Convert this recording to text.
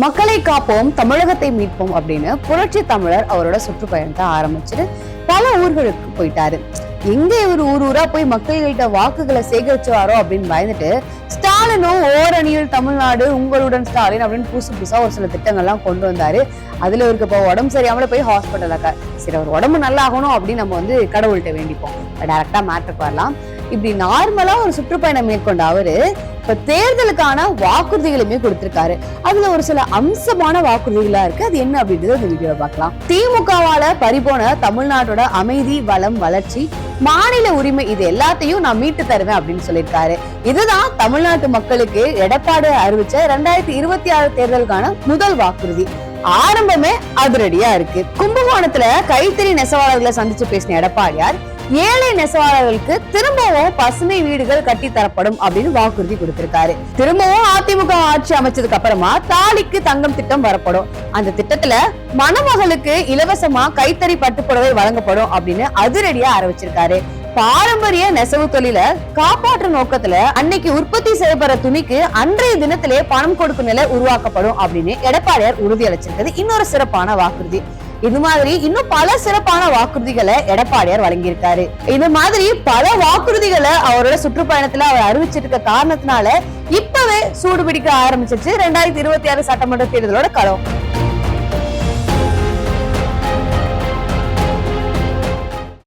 மக்களை காப்போம், தமிழகத்தை மீட்போம் அப்படின்னு புரட்சி தமிழர் அவரோட சுற்றுப்பயணத்தை ஆரம்பிச்சுட்டு பல ஊர்களுக்கு போயிட்டாரு. எங்க இவர் ஊரா போய் மக்கள்கிட்ட வாக்குகளை சேகரிச்சுவாரோ அப்படின்னு பயந்துட்டு ஸ்டாலினும் ஓரணியில் தமிழ்நாடு உங்களுடன் ஸ்டாலின் அப்படின்னு புதுசா ஒரு சில திட்டங்கள்லாம் கொண்டு வந்தாரு. அதுல இவருக்கு இப்போ உடம்பு சரியாமல போய் ஹாஸ்பிட்டல் சரி அவர் உடம்பு நல்லா ஆகணும் அப்படின்னு நம்ம கடவுள்கிட்ட வேண்டிப்போம். டைரக்டா மேட்ருக்கு வரலாம். இப்படி நார்மலா ஒரு சுற்றுப்பயணம் மேற்கொண்ட அவரு இப்ப தேர்தலுக்கான வாக்குறுதிகளுமே கொடுத்திருக்காரு. அதுல ஒரு சில அம்சமான வாக்குறுதிகளா இருக்கு. அது என்ன அப்படின்றத இந்த வீடியோல பார்க்கலாம். திமுகவால பறிபோன தமிழ்நாட்டோட அமைதி, வளம், வளர்ச்சி, மாநில உரிமை இது எல்லாத்தையும் நான் மீட்டு தருவேன் அப்படின்னு சொல்லியிருக்காரு. இதுதான் தமிழ்நாட்டு மக்களுக்கு எடப்பாடி அறிவிச்ச 2026 தேர்தலுக்கான முதல் வாக்குறுதி. ஆரம்பமே அதிரடியா இருக்கு. கும்பகோணத்துல கைத்தறி நெசவாளர்களை சந்திச்சு பேசின எடப்பாடியார் ஏழை நெசவாளர்களுக்கு திரும்பவும் பசுமை வீடுகள் கட்டி தரப்படும் அப்படின்னு வாக்குறுதி கொடுத்திருக்காரு. திரும்பவும் அதிமுக ஆட்சி அமைச்சதுக்கு அப்புறமா தாலிக்கு தங்கம் திட்டம் வரப்படும். அந்த திட்டத்துல மணமகளுக்கு இலவசமா கைத்தறி பட்டுப்புடவை வழங்கப்படும் அப்படின்னு அதிரடியா அறிவிச்சிருக்காரு. பாரம்பரிய நெசவு தொழில காப்பாற்ற நோக்கத்துல அன்னைக்கு உற்பத்தி செய்யப்படுற துணிக்கு அன்றைய தினத்திலே பணம் கொடுக்கும் நிலை உருவாக்கப்படும் அப்படின்னு எடப்பாடியார் உறுதியளிச்சிருக்கிறது இன்னொரு சிறப்பான வாக்குறுதி. இது மாதிரி இன்னும் பல சிறப்பான வாக்குறுதிகளை எடப்பாடியார் வழங்கியிருக்காரு. இது மாதிரி பல வாக்குறுதிகளை அவரோட சுற்றுப்பயணத்துல அவர் அறிவிச்சிருக்க காரணத்தினால இப்பவே சூடு பிடிக்க ஆரம்பிச்சிருச்சு 2026 சட்டமன்ற தேர்தலோட களம்.